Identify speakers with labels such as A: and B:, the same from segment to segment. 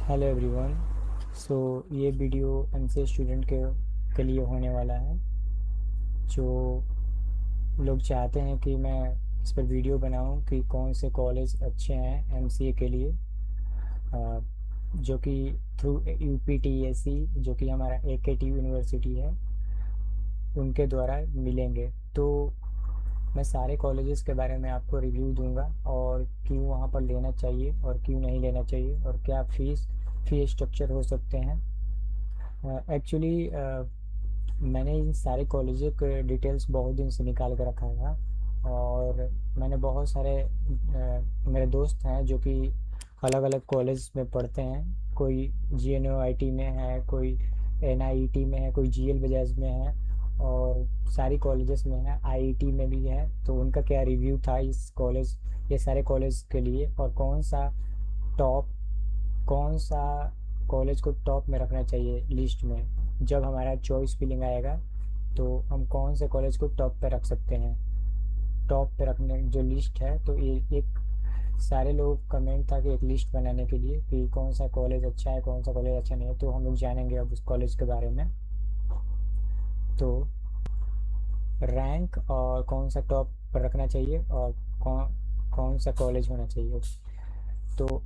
A: Hello everyone. सो ये video MCA student के लिए होने वाला है। जो लोग चाहते हैं कि मैं इस पर वीडियो बनाऊं कि कौन से कॉलेज अच्छे हैं एमसीए के लिए, अ, जो कि थ्रू यूपीटीएससी, जो कि हमारा एकेटी यूनिवर्सिटी है, उनके द्वारा मिलेंगे। तो मैं सारे कॉलेजेस के बारे में आपको रिव्यू दूंगा और क्यों वहाँ पर लेना चाहिए और क्यों नहीं लेना चाहिए और क्या फ़ी स्ट्रक्चर हो सकते हैं। एक्चुअली मैंने इन सारे कॉलेजों के डिटेल्स बहुत दिन से निकाल कर रखा था, और मैंने बहुत सारे मेरे दोस्त हैं जो कि अलग अलग कॉलेज में पढ़ते हैं। कोई जीएनओआईटी में है, कोई एनआईटी में है, कोई जीएल बजाज में है, और सारी कॉलेजेस में है, आईआईटी में भी है। तो उनका क्या रिव्यू था इस कॉलेज, ये सारे कॉलेज के लिए, और टॉप कौन सा कॉलेज को टॉप में रखना चाहिए लिस्ट में। जब हमारा चॉइस फिलिंग आएगा तो हम कौन से कॉलेज को टॉप पे रख सकते हैं। टॉप पे रखने जो लिस्ट है, तो ये एक सारे लोग कमेंट था कि एक लिस्ट बनाने के लिए कि कौन सा कॉलेज अच्छा है, कौन सा कॉलेज अच्छा नहीं है। तो हम लोग जानेंगे अब उस कॉलेज के बारे में। तो रैंक और कौन सा टॉप पर रखना चाहिए और कौन कौन सा कॉलेज होना चाहिए। तो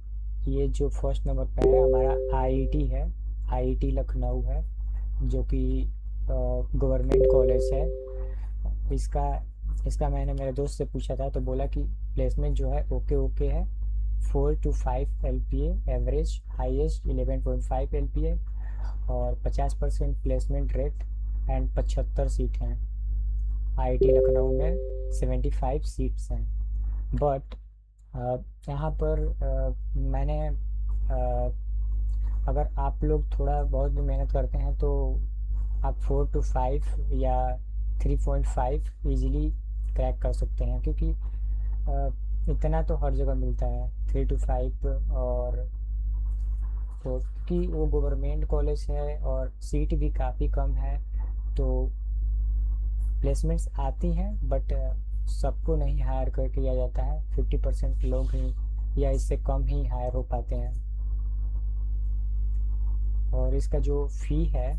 A: ये जो फर्स्ट नंबर पे है हमारा आईआईटी है। आईआईटी लखनऊ है, जो कि गवर्नमेंट कॉलेज है। इसका इसका मैंने मेरे दोस्त से पूछा था, तो बोला कि प्लेसमेंट जो है ओके ओके है। 4 to 5 LPA average, highest 11.5 LPA, और 50% प्लेसमेंट रेट, एंड 75 सीट हैं। आईआईटी लखनऊ में 75 सीट्स हैं। बट यहाँ पर मैंने अगर आप लोग थोड़ा बहुत भी मेहनत करते हैं तो आप 4 to 5 या 3.5 ईजिली क्रैक कर सकते हैं, क्योंकि इतना तो हर जगह मिलता है 3 to 5। और तो क्योंकि वो गवर्नमेंट कॉलेज है और सीट भी काफ़ी कम है, तो प्लेसमेंट्स आती हैं, बट सबको नहीं हायर कर किया जाता है। 50% लोग ही या इससे कम ही हायर हो पाते हैं। और इसका जो फ़ी है,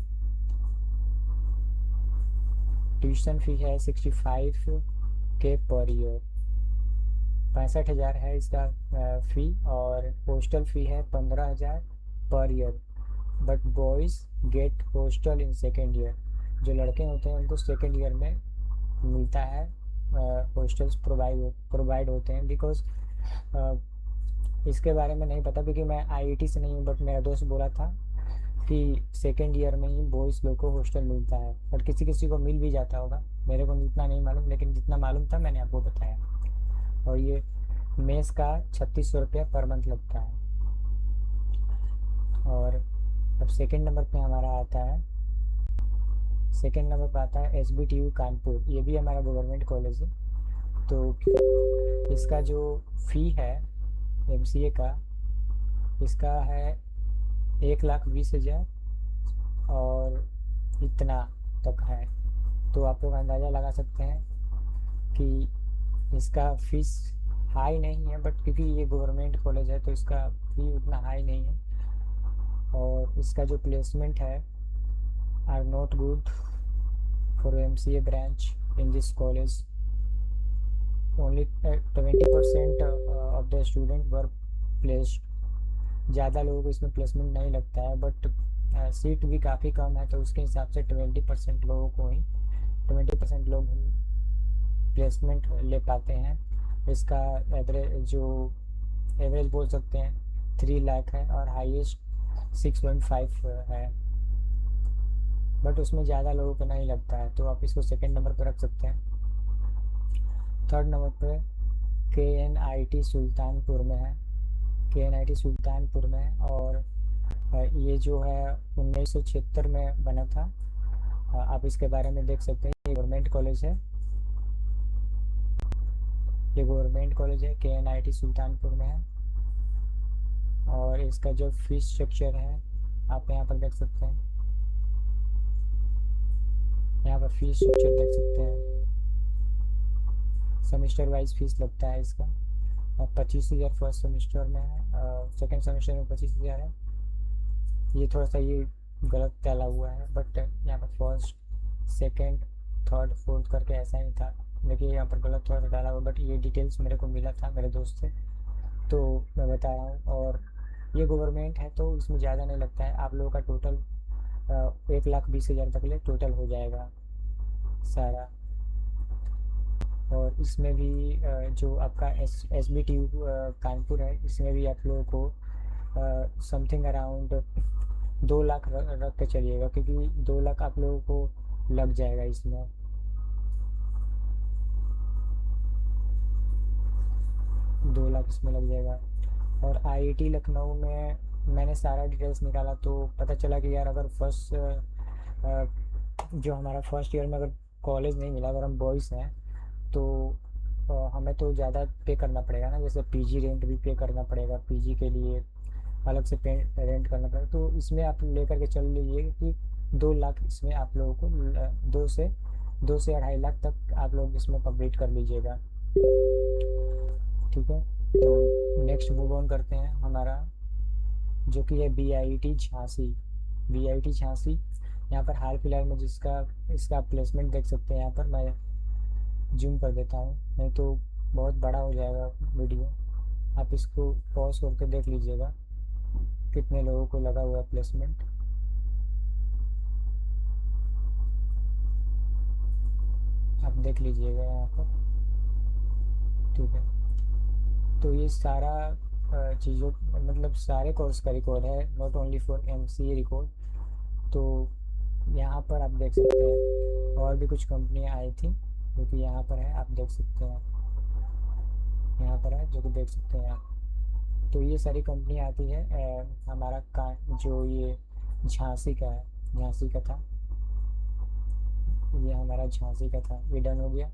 A: ट्यूशन फ़ी है 65K पर ईयर। 65,000 है इसका फ़ी, और हॉस्टल फ़ी है 15,000 per year. But boys get hostel in second year. जो लड़के होते हैं उनको सेकेंड ईयर में मिलता है, हॉस्टल्स प्रोवाइड होते हैं। बिकॉज इसके बारे में नहीं पता, क्योंकि मैं आईआईटी से नहीं हूँ, बट मेरा दोस्त बोला था कि सेकेंड ईयर में ही बॉयज़ लोग को हॉस्टल मिलता है, बट किसी किसी को मिल भी जाता होगा। मेरे को इतना नहीं मालूम, लेकिन जितना मालूम था मैंने आपको बताया। और ये मेस का 3600 रुपया पर मंथ लगता है। और अब सेकेंड नंबर पे हमारा आता है, सेकेंड नंबर पे आता है SBTU कानपुर। ये भी हमारा गवर्नमेंट कॉलेज है। तो इसका जो फ़ी है एमसीए का, इसका है 1,20,000, और इतना तक है। तो आप लोग अंदाज़ा लगा सकते हैं कि इसका फीस हाई नहीं है, बट क्योंकि ये गवर्नमेंट कॉलेज है तो इसका फ़ी उतना हाई नहीं है। और इसका जो प्लेसमेंट है are not good for MCA branch in this college. Only 20% of the student were placed. ज़्यादा लोगों को इसमें प्लेसमेंट नहीं लगता है, बट सीट भी काफ़ी कम है, तो उसके हिसाब से 20% लोग ही प्लेसमेंट ले पाते हैं। इसका एवरेज जो एवरेज बोल सकते हैं 3 लाख है, और हाईएस्ट 6.5 है। बट उसमें ज़्यादा लोगों को नहीं लगता है, तो आप इसको सेकंड नंबर पर रख सकते हैं। थर्ड नंबर पे KNIT सुल्तानपुर में है। KNIT सुल्तानपुर में है, और ये जो है 1976 में बना था। आप इसके बारे में देख सकते हैं, ये गवर्नमेंट कॉलेज है। ये गवर्नमेंट कॉलेज है, KNIT सुल्तानपुर में है। और इसका जो फीस स्ट्रक्चर है आप यहाँ पर देख सकते हैं। यहाँ पर फीस स्ट्रक्चर देख सकते हैं। सेमेस्टर वाइज फीस लगता है इसका, और 25,000 फर्स्ट सेमेस्टर में है, सेकेंड सेमेस्टर में 25,000 है, ये थोड़ा सा ये गलत डाला हुआ है, बट यहाँ पर फर्स्ट सेकंड थर्ड फोर्थ करके ऐसा ही था। देखिए यहाँ पर गलत थोड़ा सा डाला हुआ, बट ये डिटेल्स मेरे को मिला था मेरे दोस्त से, तो मैं बता रहा हूँ। और ये गवर्नमेंट है तो इसमें ज़्यादा नहीं लगता है, आप लोगों का टोटल 1,20,000 तक ले टोटल हो जाएगा सारा। और इसमें भी जो आपका एस बी टी कानपुर है, इसमें भी आप लोगों को समथिंग अराउंड 2 लाख रख के चलिएगा, क्योंकि 2 लाख आप लोगों को लग जाएगा इसमें। 2 लाख इसमें लग जाएगा। और आईआईटी लखनऊ में मैंने सारा डिटेल्स निकाला तो पता चला कि यार अगर जो हमारा फर्स्ट ईयर में अगर कॉलेज नहीं मिला, अगर हम बॉयज़ हैं तो हमें तो ज़्यादा पे करना पड़ेगा ना, जैसे पीजी रेंट भी पे करना पड़ेगा, पीजी के लिए अलग से पे रेंट करना पड़ेगा। तो इसमें आप लेकर के चल लीजिए कि 2 लाख इसमें आप लोगों को 2 से 2.5 लाख तक आप लोग इसमें कंप्लीट कर लीजिएगा। ठीक है, तो नेक्स्ट मूव ऑन करते हैं हमारा, जो कि है बीआईटी झांसी। बीआईटी झांसी यहाँ पर हाल फिलहाल में जिसका इसका प्लेसमेंट देख सकते हैं। यहाँ पर मैं जूम कर देता हूँ, नहीं तो बहुत बड़ा हो जाएगा वीडियो। आप इसको पॉज करके देख लीजिएगा कितने लोगों को लगा हुआ है प्लेसमेंट। आप देख लीजिएगा यहाँ पर। ठीक है, तो ये सारा चीज़ों मतलब सारे कोर्स का रिकॉर्ड है, not only for MCA record. तो यहाँ पर आप देख सकते हैं और भी कुछ कंपनियाँ आई थी जो कि यहाँ पर है, आप देख सकते हैं। यहाँ पर है जो कि देख सकते हैं आप। तो ये सारी कंपनी आती है। हमारा का जो ये झांसी का है, झांसी का था, ये हमारा झांसी का था, ये डन हो गया।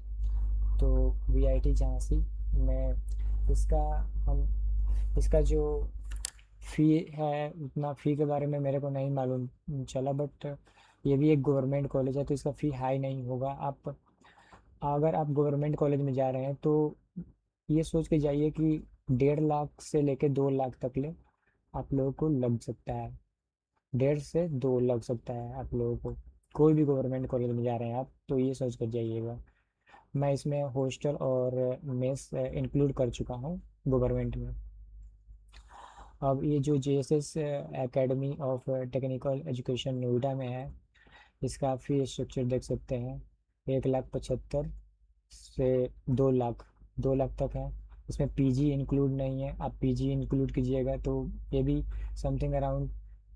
A: तो वीआईटी झांसी में इसका हम इसका जो फ़ी है, उतना फ़ी के बारे में मेरे को नहीं मालूम चला, बट ये भी एक गवर्नमेंट कॉलेज है तो इसका फ़ी हाई नहीं होगा। आप अगर आप गवर्नमेंट कॉलेज में जा रहे हैं तो ये सोच के जाइए कि 1.5 लाख से लेके 2 लाख तक ले आप लोगों को लग सकता है। 1.5 से 2 लग सकता है आप लोगों को, कोई भी गवर्नमेंट कॉलेज में जा रहे हैं आप तो ये सोच कर जाइएगा। मैं इसमें हॉस्टल और मेस इंक्लूड कर चुका हूँ गवर्नमेंट में। अब ये जो JSS academy of technical education Noida में है, इसका फी स्ट्रक्चर देख सकते हैं। 1,75,000 से 2 लाख, 2 लाख तक है। इसमें पीजी इंक्लूड नहीं है, आप पीजी इंक्लूड कीजिएगा तो ये भी समथिंग अराउंड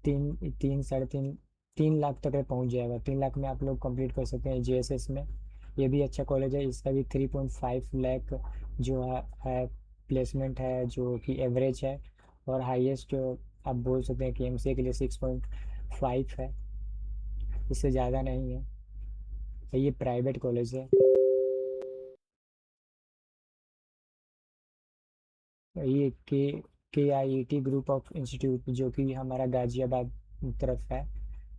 A: 3 3 साढ़े 3 3 लाख तक पहुंच जाएगा। 3 लाख में आप लोग कंप्लीट कर सकते हैं जेएसएस में। ये भी अच्छा कॉलेज है, इसका भी 3.5 लाख जो है प्लेसमेंट है, जो कि एवरेज है। और हाईएस्ट आप बोल सकते हैं कि एमसीए के लिए 6.5 है, इससे ज़्यादा नहीं है। ये प्राइवेट कॉलेज है। ये K I E T group of institute जो कि हमारा गाजियाबाद तरफ है।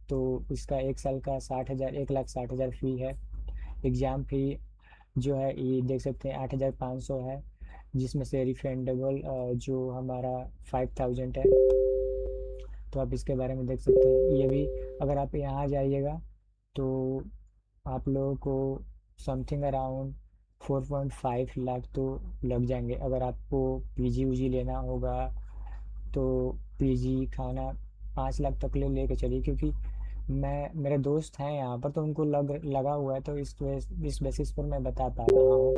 A: तो इसका 1 साल का 60,000, 1,60,000 फ़ी है। एग्ज़ाम फ़ी जो है ये देख सकते हैं 8,500 है, जिसमें से रिफंडेबल जो हमारा 5,000 है। तो आप इसके बारे में देख सकते हैं। ये भी अगर आप यहाँ जाइएगा तो आप लोगों को समथिंग अराउंड 4.5 लाख तो लग जाएंगे। अगर आपको पीजी उजी लेना होगा तो पीजी खाना 5 लाख तक ले लेके चलिए, क्योंकि मैं मेरे दोस्त हैं यहाँ पर तो उनको लगा हुआ है, तो इस बेसिस पर मैं बता पा रहा हूँ।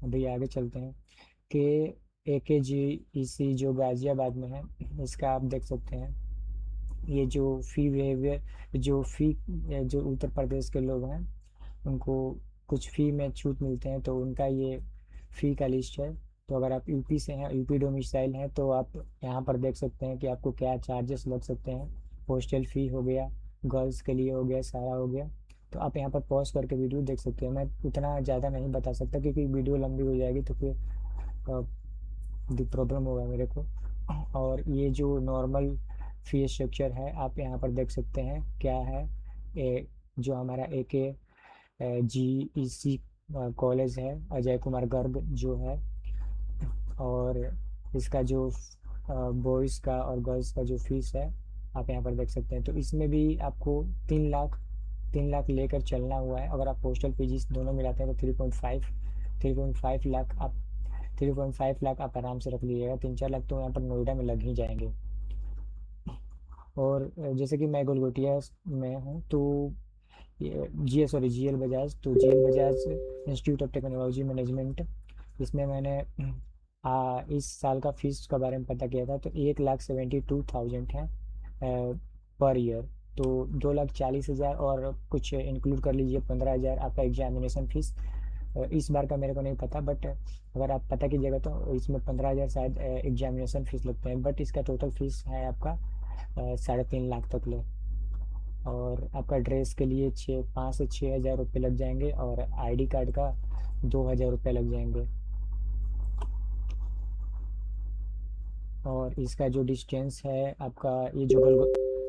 A: अभी आगे चलते हैं कि ए के जी ई सी जो गाज़ियाबाद में है, इसका आप देख सकते हैं। ये जो फ़ी बिहेवियर जो फ़ी जो उत्तर प्रदेश के लोग हैं उनको कुछ फ़ी में छूट मिलते हैं, तो उनका ये फ़ी का लिस्ट है। तो अगर आप यूपी से हैं, यूपी डोमिसाइल हैं, तो आप यहाँ पर देख सकते हैं कि आपको क्या चार्जेस लग सकते हैं। हॉस्टल फ़ी हो गया, गर्ल्स के लिए हो गया, सारा हो गया। तो आप यहाँ पर पॉज करके वीडियो देख सकते हैं। मैं उतना ज़्यादा नहीं बता सकता क्योंकि वीडियो लंबी हो जाएगी, तो फिर प्रॉब्लम होगा मेरे को। और ये जो नॉर्मल फी स्ट्रक्चर है आप यहाँ पर देख सकते हैं क्या है। जो हमारा ए के जी ई सी कॉलेज है, अजय कुमार गर्ग जो है, और इसका जो बॉयज़ का और गर्ल्स का जो फीस है आप यहाँ पर देख सकते हैं। तो इसमें भी आपको 3 लाख लेकर चलना हुआ है। अगर आप हॉस्टल फीस दोनों मिलाते हैं तो 3.5 लाख आप 3.5 लाख आप आराम से रख लीजिएगा। 3-4 लाख तो यहाँ पर नोएडा में लग ही जाएंगे। और जैसे कि मैं गलगोटिया में हूँ, तो ये जीएल बजाज, तो GL Bajaj institute of technology management, इसमें मैंने इस साल का फीस के बारे में पता किया था। तो 1,72,000 है पर ईयर। तो 2,40,000 और कुछ इंक्लूड कर लीजिए 15,000 आपका एग्जामिनेशन फीस। इस बार का मेरे को नहीं पता, बट अगर आप पता कीजिएगा तो इसमें 15,000 शायद एग्जामिनेशन फीस लगते हैं। बट इसका टोटल फीस है आपका 3.5 लाख तक ले। और आपका ड्रेस के लिए 5 से 6 हज़ार रुपये लग जाएंगे, और आईडी कार्ड का 2,000 रुपये लग जाएंगे। और इसका जो डिस्टेंस है आपका, ये जो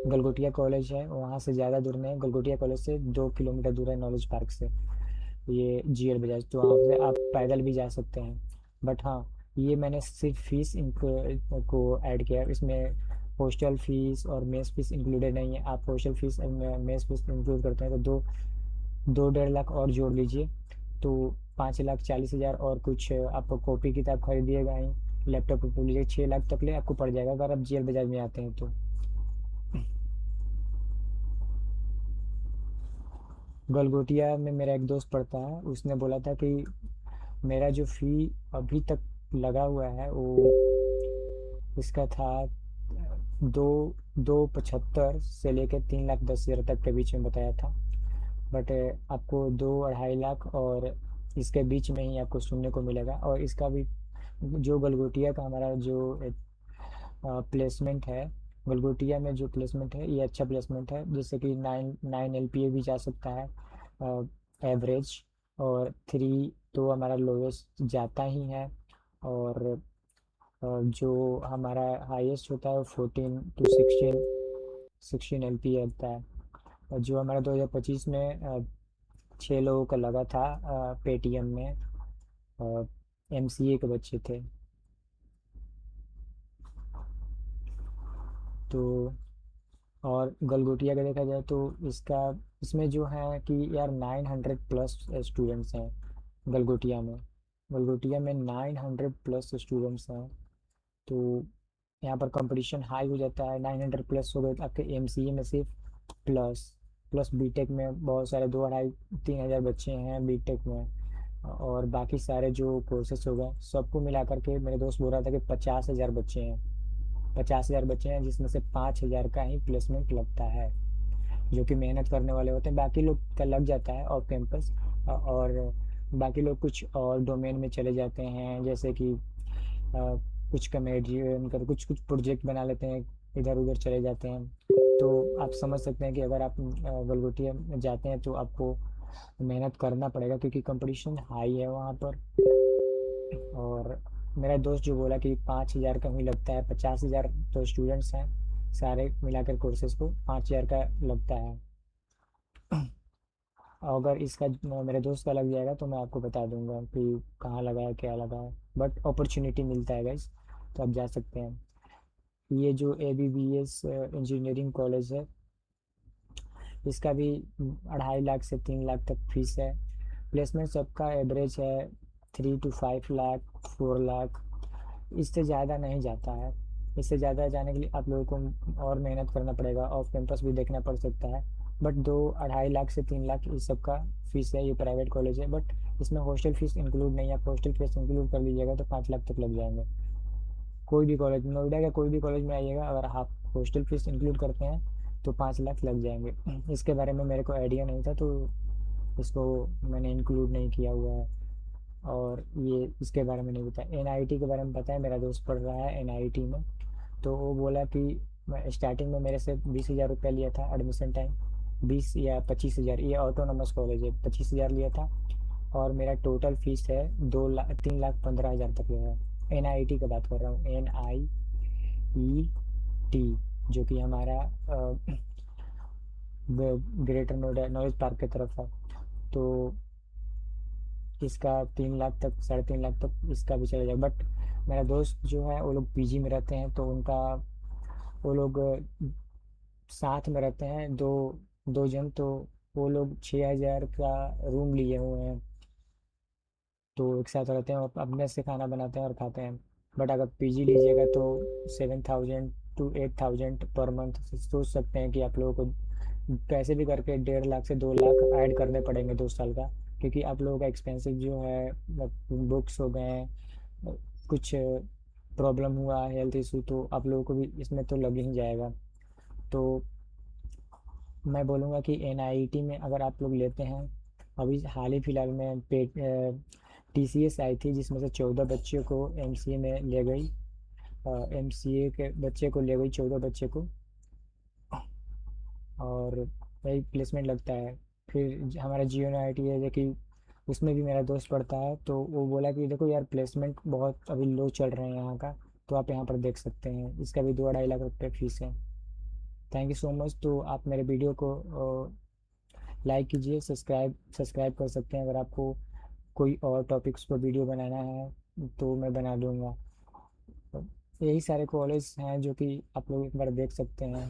A: गलगोटिया कॉलेज है वहाँ से ज़्यादा दूर नहीं है। गलगोटिया कॉलेज से 2 किलोमीटर दूर है नॉलेज पार्क से ये जीएल बजाज, तो वहाँ से आप पैदल भी जा सकते हैं। बट हाँ, ये मैंने सिर्फ फीस इनको को ऐड किया है, इसमें हॉस्टल फीस और मेस फीस इंक्लूडेड नहीं है। आप हॉस्टल फीस और मेस फीस इंक्लूड करते हैं तो 2-2.5 लाख और जोड़ लीजिए, तो 5,40,000 और कुछ आपको कॉपी किताब खरीदिएगा ही, लैपटॉप लीजिए, 6 लाख तक ले आपको पड़ जाएगा अगर आप जीएल बजाज में आते हैं तो। गलगोटिया में मेरा एक दोस्त पढ़ता है, उसने बोला था कि मेरा जो फ़ी अभी तक लगा हुआ है वो इसका था 2,75 से लेकर 3,10,000 तक के बीच में बताया था। बट आपको 2-2.5 लाख और इसके बीच में ही आपको सुनने को मिलेगा। और इसका भी जो गलगोटिया का हमारा जो प्लेसमेंट है, गलगोटिया में जो प्लेसमेंट है ये अच्छा प्लेसमेंट है, जैसे कि 9 LPA भी जा सकता है एवरेज, और 3 तो हमारा लोवेस्ट जाता ही है। और जो हमारा हाईएस्ट होता है वो 14 to 16 LPA आता है। और जो हमारा 2025 में 6 लोगों का लगा था पेटीएम में, एमसीए के बच्चे थे। तो और गलगोटिया का देखा जाए तो इसका इसमें जो है कि यार 900+ स्टूडेंट्स हैं गलगोटिया में 900+ स्टूडेंट्स हैं। तो यहाँ पर कंपटीशन हाई हो जाता है। 900+ हो गए तो आपके एमसीए में सिर्फ प्लस प्लस बीटेक में बहुत सारे 2-2.5-3 हज़ार बच्चे हैं बीटेक में। और बाकी सारे जो कोर्सेस हो गए सबको मिला करके मेरे दोस्त बोल रहा था कि 50,000 बच्चे हैं, जिसमें से 5,000 का ही प्लेसमेंट लगता है, जो कि मेहनत करने वाले होते हैं। बाकी लोग का लग जाता है ऑफ कैंपस, और बाकी लोग कुछ और डोमेन में चले जाते हैं, जैसे कि कुछ कमेडियन कर कुछ कुछ प्रोजेक्ट बना लेते हैं, इधर उधर चले जाते हैं। तो आप समझ सकते हैं कि अगर आप गलगोटिया में जाते हैं तो आपको मेहनत करना पड़ेगा, क्योंकि कंपटीशन हाई है वहाँ पर। और मेरा दोस्त जो बोला कि 5,000 का ही लगता है, 50,000 तो स्टूडेंट्स हैं, सारे मिलाकर कोर्सेज को 5,000 का लगता है। अगर इसका मेरे दोस्त का लग जाएगा तो मैं आपको बता दूंगा कि कहाँ लगा है क्या लगा है। बट अपॉर्चुनिटी मिलता है गाइस, तो आप जा सकते हैं। ये जो ABBS इंजीनियरिंग कॉलेज है, इसका भी 2.5 लाख से 3 लाख तक फीस है। प्लेसमेंट सबका एवरेज है 3 to 5 लाख, 4 लाख, इससे ज़्यादा नहीं जाता है। इससे ज़्यादा जाने के लिए आप लोगों को और मेहनत करना पड़ेगा, ऑफ कैंपस भी देखना पड़ सकता है। बट 2-2.5 लाख से 3 लाख इस सब का फीस है। ये प्राइवेट कॉलेज है, बट इसमें हॉस्टल फीस इंक्लूड नहीं है। आप हॉस्टल फीस इंक्लूड कर लीजिएगा तो 5 लाख तक लग जाएंगे। कोई भी कॉलेज, नोएडा का कोई भी कॉलेज में आइएगा, अगर आप हॉस्टल फीस इंक्लूड करते हैं तो 5 लाख लग जाएंगे। इसके बारे में मेरे को आइडिया नहीं था, तो इसको मैंने इंक्लूड नहीं किया हुआ है। और ये इसके बारे में नहीं पता। एनआईटी के बारे में पता है, मेरा दोस्त पढ़ रहा है एनआईटी में। तो वो बोला कि मैं स्टार्टिंग में मेरे से 20,000 रुपया लिया था एडमिशन टाइम, 20 या 25,000, ये ऑटोनोमस कॉलेज है, 25,000 लिया था। और मेरा टोटल फीस है 3,15,000 तक है। एनआईटी का बात कर रहा हूँ, NIET, जो कि हमारा ग्रेटर नोएडा नॉलेज पार्क की तरफ है। तो इसका 3 लाख तक, 3.5 लाख तक इसका भी चला जाएगा। बट मेरा दोस्त जो है वो लोग पीजी में रहते हैं, तो उनका वो लोग साथ में रहते हैं, दो दो जन। तो वो लोग 6,000 का रूम लिए हुए हैं, तो एक साथ रहते हैं और अपने से खाना बनाते हैं और खाते हैं। बट अगर पीजी लीजिएगा तो 7,000 to 8,000 पर मंथ। सोच सकते हैं कि आप लोगों को कैसे भी करके 1.5 लाख से 2 लाख ऐड करने पड़ेंगे 2 साल का, क्योंकि आप लोगों का एक्सपेंसिव जो है, बुक्स हो गए, कुछ प्रॉब्लम हुआ, हेल्थ इशू, तो आप लोगों को भी इसमें तो लग ही जाएगा। तो मैं बोलूँगा कि एनआईटी में अगर आप लोग लेते हैं, अभी हाल ही फिलहाल में टीसीएस आई थी जिसमें से 14 बच्चों को एमसीए में ले गई। एमसीए के बच्चे को ले गई, 14 बच्चे को, और वही प्लेसमेंट लगता है। फिर हमारा जियो यूनिवर्सिटी है जो कि उसमें भी मेरा दोस्त पढ़ता है, तो वो बोला कि देखो यार प्लेसमेंट बहुत अभी लो चल रहे हैं यहाँ का, तो आप यहाँ पर देख सकते हैं, इसका भी 2-2.5 लाख रुपये फीस है। Thank you so much. तो आप मेरे वीडियो को लाइक कीजिए, सब्सक्राइब कर सकते हैं। अगर आपको कोई और टॉपिक्स पर वीडियो बनाना है तो मैं बना दूंगा। तो यही सारे कॉलेज हैं जो कि आप लोग एक बार देख सकते हैं।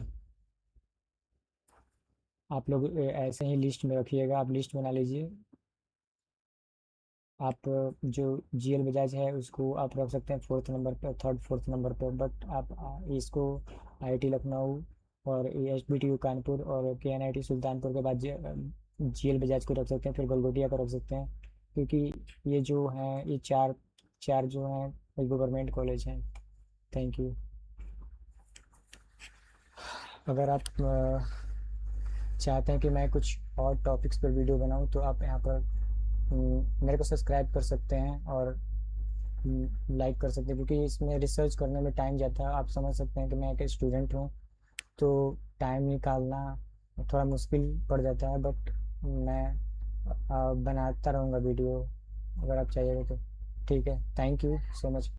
A: आप लोग ऐसे ही लिस्ट में रखिएगा, आप लिस्ट बना लीजिए। आप जो जीएल बजाज है उसको आप रख सकते हैं 4th नंबर पर, 3rd 4th नंबर पर, बट आप इसको आईआईटी लखनऊ और एसबीटीयू कानपुर और केएनआईटी सुल्तानपुर के बाद जीएल बजाज को रख सकते हैं, फिर गलगोटिया को रख सकते हैं, क्योंकि ये जो हैं ये चार चार जो हैं गवर्नमेंट कॉलेज हैं। Thank you. अगर आप चाहते हैं कि मैं कुछ और टॉपिक्स पर वीडियो बनाऊं तो आप यहाँ पर मेरे को सब्सक्राइब कर सकते हैं और लाइक कर सकते हैं, क्योंकि इसमें रिसर्च करने में टाइम जाता है। आप समझ सकते हैं कि मैं एक स्टूडेंट हूँ, तो टाइम निकालना थोड़ा मुश्किल पड़ जाता है, बट मैं बनाता रहूँगा वीडियो, अगर आप चाहिएगा तो। ठीक है, थैंक यू सो मच।